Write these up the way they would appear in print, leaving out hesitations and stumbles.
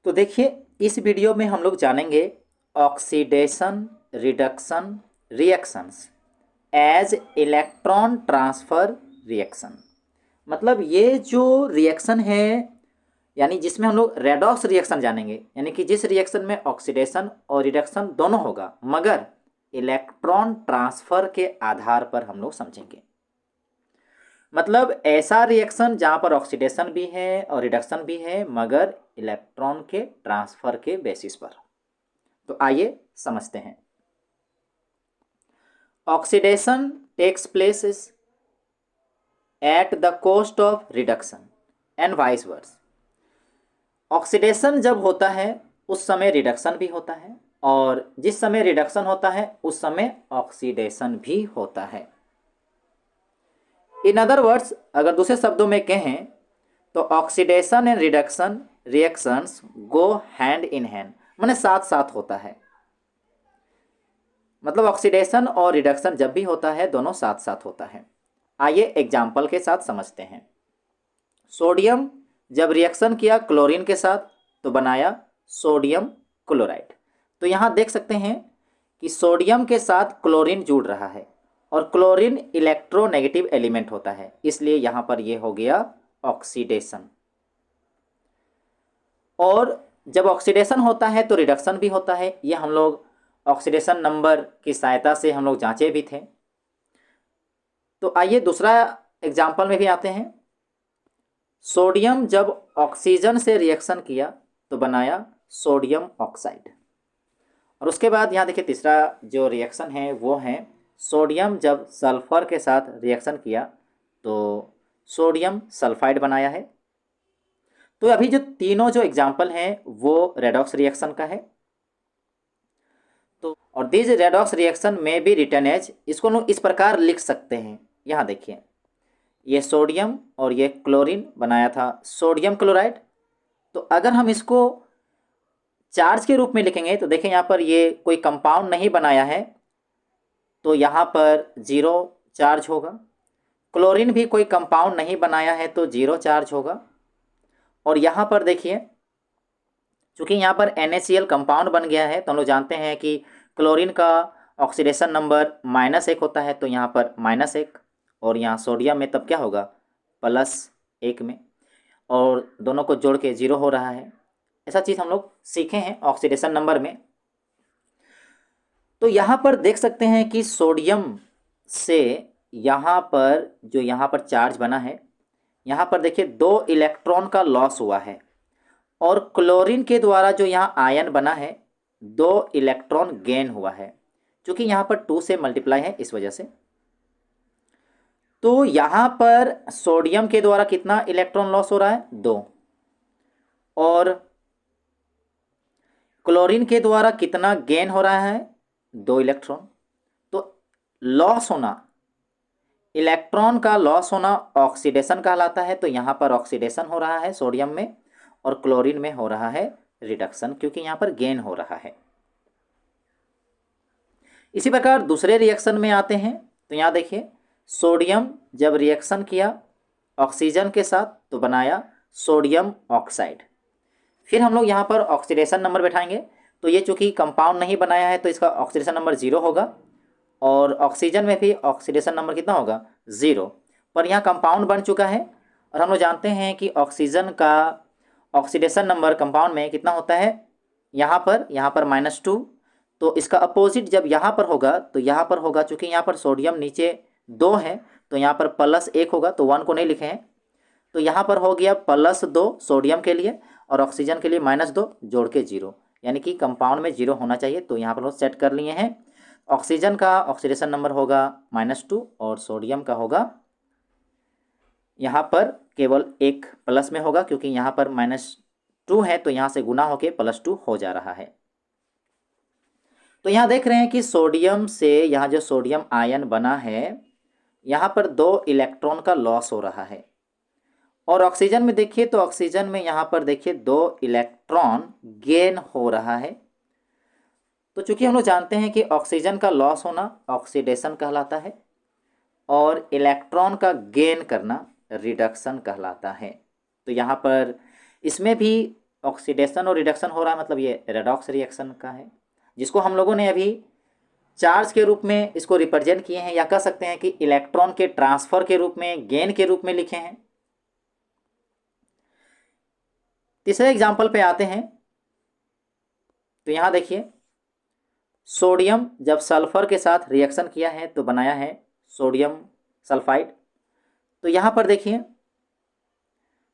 तो देखिए, इस वीडियो में हम लोग जानेंगे oxidation reduction reactions as electron transfer reaction. मतलब ये जो रिएक्शन है, यानी जिसमें हम लोग रेडॉक्स रिएक्शन जानेंगे, यानी कि जिस रिएक्शन में ऑक्सीडेशन और रिडक्शन दोनों होगा, मगर इलेक्ट्रॉन ट्रांसफ़र के आधार पर हम लोग समझेंगे। मतलब ऐसा रिएक्शन जहाँ पर ऑक्सीडेशन भी है और रिडक्शन भी है, मगर इलेक्ट्रॉन के ट्रांसफ़र के बेसिस पर। तो आइए समझते हैं। Oxidation takes place at the cost of reduction and vice versa. Oxidation जब होता है उस समय रिडक्शन भी होता है, और जिस समय रिडक्शन होता है उस समय ऑक्सीडेशन भी होता है। इन अदर वर्ड्स, अगर दूसरे शब्दों में कहें तो oxidation and reduction reactions go hand in hand, माने साथ साथ होता है। मतलब ऑक्सीडेशन और रिडक्शन जब भी होता है दोनों साथ साथ होता है। आइए एग्जाम्पल के साथ समझते हैं। सोडियम जब रिएक्शन किया क्लोरीन के साथ तो बनाया सोडियम क्लोराइड। तो यहाँ देख सकते हैं कि सोडियम के साथ क्लोरीन जुड़ रहा है, और क्लोरीन इलेक्ट्रोनेगेटिव एलिमेंट होता है, इसलिए यहाँ पर ये हो गया ऑक्सीडेशन। और जब ऑक्सीडेशन होता है तो रिडक्शन भी होता है। ये हम लोग ऑक्सीडेशन नंबर की सहायता से हम लोग जांचे भी थे। तो आइए दूसरा एग्जाम्पल में भी आते हैं। सोडियम जब ऑक्सीजन से रिएक्शन किया तो बनाया सोडियम ऑक्साइड। और उसके बाद यहाँ देखिए तीसरा जो रिएक्शन है वो है सोडियम जब सल्फर के साथ रिएक्शन किया तो सोडियम सल्फाइड बनाया है। तो अभी जो तीनों जो एग्जाम्पल हैं वो रेडॉक्स रिएक्शन का है। तो और दिस रेडॉक्स रिएक्शन में भी रिटर्न एज, इसको लोग इस प्रकार लिख सकते हैं। यहाँ देखिए, ये सोडियम और ये क्लोरीन बनाया था सोडियम क्लोराइड। तो अगर हम इसको चार्ज के रूप में लिखेंगे तो देखें यहाँ पर ये कोई कंपाउंड नहीं बनाया है, तो यहाँ पर जीरो चार्ज होगा। क्लोरीन भी कोई कंपाउंड नहीं बनाया है तो जीरो चार्ज होगा। और यहाँ पर देखिए, चूँकि यहाँ पर NaCl कंपाउंड बन गया है तो हम लोग जानते हैं कि क्लोरीन का ऑक्सीडेशन नंबर -1 होता है, तो यहाँ पर -1, और यहाँ सोडियम में तब क्या होगा +1 में, और दोनों को जोड़ के 0 हो रहा है। ऐसा चीज़ हम लोग सीखे हैं ऑक्सीडेशन नंबर में। तो यहाँ पर देख सकते हैं कि सोडियम से यहाँ पर जो यहाँ पर चार्ज बना है, यहाँ पर देखिए 2 इलेक्ट्रॉन का लॉस हुआ है, और क्लोरीन के द्वारा जो यहाँ आयन बना है 2 इलेक्ट्रॉन गेन हुआ है, क्योंकि यहाँ पर 2 से मल्टीप्लाई है इस वजह से। तो यहाँ पर सोडियम के द्वारा कितना इलेक्ट्रॉन लॉस हो रहा है 2, और क्लोरीन के द्वारा कितना गेन हो रहा है 2 इलेक्ट्रॉन। तो लॉस होना, इलेक्ट्रॉन का लॉस होना ऑक्सीडेशन कहलाता है। तो यहाँ पर ऑक्सीडेशन हो रहा है सोडियम में, और क्लोरीन में हो रहा है रिडक्शन, क्योंकि यहाँ पर गेन हो रहा है। इसी प्रकार दूसरे रिएक्शन में आते हैं। तो यहाँ देखिए, सोडियम जब रिएक्शन किया ऑक्सीजन के साथ तो बनाया सोडियम ऑक्साइड। फिर हम लोग यहाँ पर ऑक्सीडेशन नंबर बैठाएंगे। तो ये चूँकि कंपाउंड नहीं बनाया है तो इसका ऑक्सीडेशन नंबर 0 होगा, और ऑक्सीजन में भी ऑक्सीडेशन नंबर कितना होगा 0। पर यहाँ कंपाउंड बन चुका है, और हम लोग जानते हैं कि ऑक्सीजन का ऑक्सीडेशन नंबर कंपाउंड में कितना होता है, यहाँ पर -2। तो इसका अपोजिट जब यहाँ पर होगा तो यहाँ पर होगा, चूँकि यहाँ पर सोडियम नीचे 2 है तो यहाँ पर +1 होगा, तो 1 को नहीं लिखे हैं। तो यहाँ पर हो गया +2 सोडियम के लिए, और ऑक्सीजन के लिए -2 जोड़ के 0, यानी कि कंपाउंड में 0 होना चाहिए। तो यहाँ पर सेट कर लिए हैं। ऑक्सीजन का ऑक्सीडेशन नंबर होगा -2, और सोडियम का होगा यहाँ पर केवल 1 प्लस में होगा, क्योंकि यहाँ पर -2 है तो यहाँ से गुना होके +2 हो जा रहा है। तो यहाँ देख रहे हैं कि सोडियम से यहाँ जो सोडियम आयन बना है यहाँ पर 2 इलेक्ट्रॉन का लॉस हो रहा है, और ऑक्सीजन में देखिए तो ऑक्सीजन में यहाँ पर देखिए 2 इलेक्ट्रॉन गेन हो रहा है। तो चूंकि हम लोग जानते हैं कि ऑक्सीजन का लॉस होना ऑक्सीडेशन कहलाता है, और इलेक्ट्रॉन का गेन करना रिडक्शन कहलाता है। तो यहाँ पर इसमें भी ऑक्सीडेशन और रिडक्शन हो रहा है, मतलब ये रेडॉक्स रिएक्शन का है, जिसको हम लोगों ने अभी चार्ज के रूप में इसको रिप्रेजेंट किए हैं, या कह सकते हैं कि इलेक्ट्रॉन के ट्रांसफर के रूप में, गेन के रूप में लिखे हैं। तीसरे एग्जाम्पल पे आते हैं। तो यहां देखिए, सोडियम जब सल्फर के साथ रिएक्शन किया है तो बनाया है सोडियम सल्फाइड। तो यहां पर देखिए,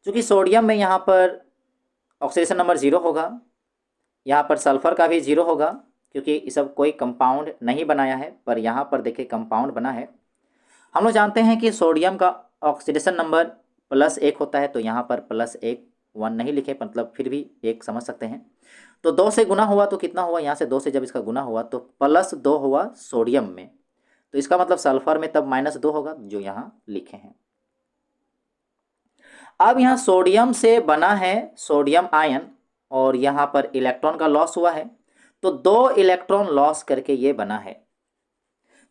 चूंकि सोडियम में यहां पर ऑक्सीडेशन नंबर 0 होगा, यहाँ पर सल्फर का भी 0 होगा, क्योंकि ये सब कोई कंपाउंड नहीं बनाया है, पर यहाँ पर देखिए कंपाउंड बना है। हम लोग जानते हैं कि सोडियम का ऑक्सीडेशन नंबर +1 होता है, तो यहाँ पर +1 1 नहीं लिखे, मतलब फिर भी 1 समझ सकते हैं। तो 2 से गुना हुआ तो कितना हुआ, यहाँ से 2 से जब इसका गुना हुआ तो +2 हुआ सोडियम में, तो इसका मतलब सल्फर में तब -2 होगा, जो यहाँ लिखे हैं। अब यहाँ सोडियम से बना है सोडियम आयन, और यहाँ पर इलेक्ट्रॉन का लॉस हुआ है, तो 2 इलेक्ट्रॉन लॉस करके ये बना है।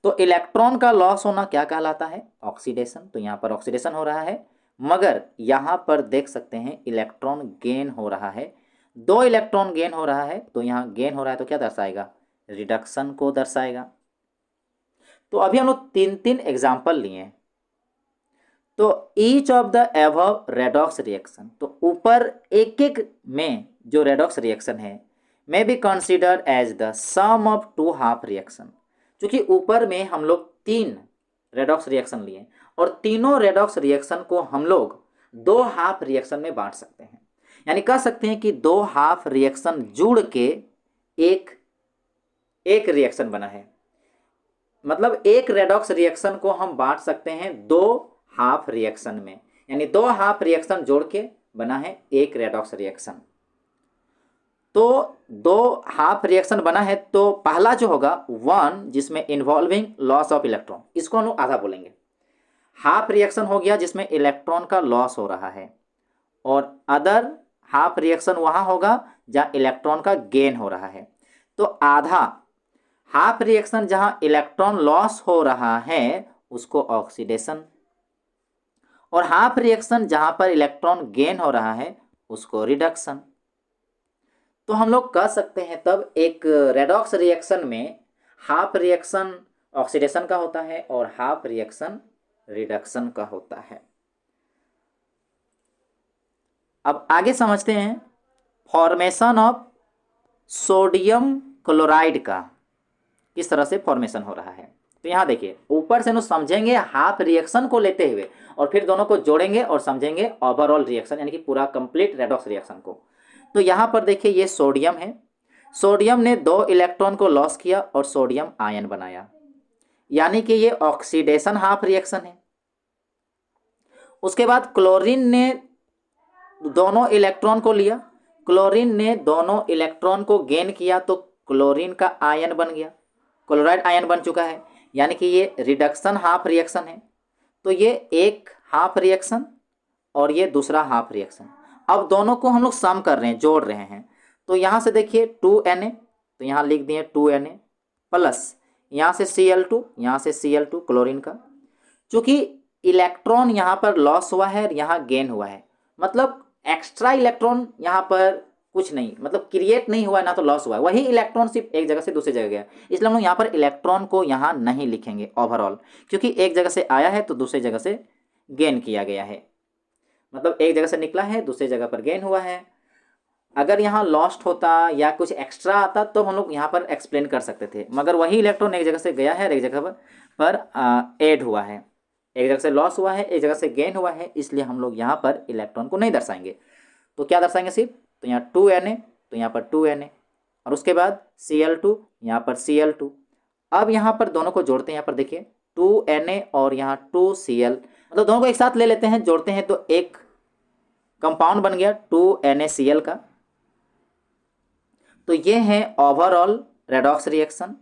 तो इलेक्ट्रॉन का लॉस होना क्या कहलाता है, ऑक्सीडेशन। तो यहाँ पर ऑक्सीडेशन हो रहा है, मगर यहाँ पर देख सकते हैं इलेक्ट्रॉन गेन हो रहा है, 2 इलेक्ट्रॉन गेन हो रहा है, तो यहाँ गेन हो रहा है तो क्या दर्शाएगा, रिडक्शन को दर्शाएगा। तो अभी हम लोग 3 एग्जाम्पल लिए। तो each of the above redox reaction, तो ऊपर एक एक में जो रेडॉक्स रिएक्शन है may be consider as the sum of 2 half reaction. क्योंकि ऊपर में हम लोग 3 रेडॉक्स रिएक्शन लिए, और तीनों रेडॉक्स रिएक्शन को हम लोग 2 हाफ रिएक्शन में बांट सकते हैं। यानी कह सकते हैं कि 2 हाफ रिएक्शन जुड़ के एक रिएक्शन बना है, मतलब एक रेडॉक्स रिएक्शन को हम बांट सकते हैं 2 हाफ रिएक्शन में, यानी 2 हाफ रिएक्शन जोड़ के बना है एक रेडॉक्स रिएक्शन। तो 2 हाफ रिएक्शन बना है, तो पहला जो होगा 1, जिसमें इन्वॉल्विंग लॉस ऑफ इलेक्ट्रॉन, इसको हम लोग आधा बोलेंगे। हाफ रिएक्शन हो गया जिसमें इलेक्ट्रॉन का लॉस हो रहा है, और अदर हाफ रिएक्शन वहां होगा जहां इलेक्ट्रॉन का गेन हो रहा है। तो आधा हाफ रिएक्शन जहां इलेक्ट्रॉन लॉस हो रहा है उसको ऑक्सीडेशन, और हाफ रिएक्शन जहां पर इलेक्ट्रॉन गेन हो रहा है उसको रिडक्शन। तो हम लोग कह सकते हैं तब एक रेडॉक्स रिएक्शन में हाफ रिएक्शन ऑक्सीडेशन का होता है और हाफ रिएक्शन रिडक्शन का होता है। अब आगे समझते हैं फॉर्मेशन ऑफ सोडियम क्लोराइड का किस तरह से फॉर्मेशन हो रहा है। तो यहाँ देखिए, ऊपर से समझेंगे हाफ रिएक्शन को लेते हुए, और फिर दोनों को जोड़ेंगे और समझेंगे ओवरऑल रिएक्शन, यानी कि पूरा कंप्लीट रेडॉक्स रिएक्शन को। तो यहाँ पर देखिए, ये सोडियम है, सोडियम ने 2 इलेक्ट्रॉन को लॉस किया और सोडियम आयन बनाया, यानी कि ये ऑक्सीडेशन हाफ रिएक्शन है। उसके बाद क्लोरीन ने दोनों इलेक्ट्रॉन को लिया, क्लोरीन ने दोनों इलेक्ट्रॉन को गेन किया, तो क्लोरीन का आयन बन गया, क्लोराइड आयन बन चुका है, यानी कि ये रिडक्शन हाफ रिएक्शन है। तो ये एक हाफ रिएक्शन और ये दूसरा हाफ रिएक्शन। अब दोनों को हम लोग सम कर रहे हैं, जोड़ रहे हैं। तो यहाँ से देखिए 2Na, तो यहाँ लिख दिए 2Na प्लस यहाँ से Cl2, यहाँ से Cl2 क्लोरीन का। चूंकि इलेक्ट्रॉन यहाँ पर लॉस हुआ है और यहाँ गेन हुआ है, मतलब एक्स्ट्रा इलेक्ट्रॉन यहाँ पर कुछ नहीं, मतलब क्रिएट नहीं हुआ है, ना तो लॉस हुआ है, वही इलेक्ट्रॉन सिर्फ एक जगह से दूसरी जगह गया। इसलिए हम लोग यहाँ पर इलेक्ट्रॉन को यहाँ नहीं लिखेंगे ओवरऑल, क्योंकि एक जगह से आया है तो दूसरी जगह से गेन किया गया है, मतलब एक जगह से निकला है दूसरी जगह पर गेन हुआ है। अगर यहाँ लॉस्ट होता या कुछ एक्स्ट्रा आता तो हम लोग यहाँ पर एक्सप्लेन कर सकते थे, मगर वही इलेक्ट्रॉन एक जगह से गया है और एक जगह पर ऐड हुआ है, एक जगह से लॉस हुआ है, एक जगह से गेन हुआ है, इसलिए हम लोग यहाँ पर इलेक्ट्रॉन को नहीं दर्शाएंगे। तो क्या दर्शाएंगे सिर्फ, तो यहाँ 2Na, तो यहाँ पर 2Na, और उसके बाद Cl2, यहाँ पर Cl2। अब यहाँ पर दोनों को जोड़ते हैं, यहाँ पर देखिए 2Na और यहाँ 2Cl, मतलब दोनों को एक साथ ले लेते हैं, जोड़ते हैं तो एक कंपाउंड बन गया 2NaCl का। तो ये है ओवरऑल रेडॉक्स रिएक्शन।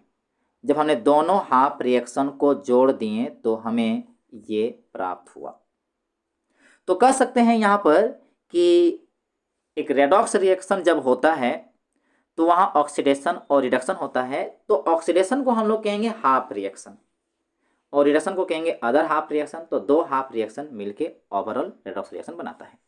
जब हमने दोनों हाफ रिएक्शन को जोड़ दिए तो हमें ये प्राप्त हुआ। तो कह सकते हैं यहाँ पर कि एक रेडॉक्स रिएक्शन जब होता है तो वहाँ ऑक्सीडेशन और रिडक्शन होता है। तो ऑक्सीडेशन को हम लोग कहेंगे हाफ रिएक्शन और रिडक्शन को कहेंगे अदर हाफ रिएक्शन। तो 2 हाफ रिएक्शन मिलके ओवरऑल रेडॉक्स रिएक्शन बनाता है।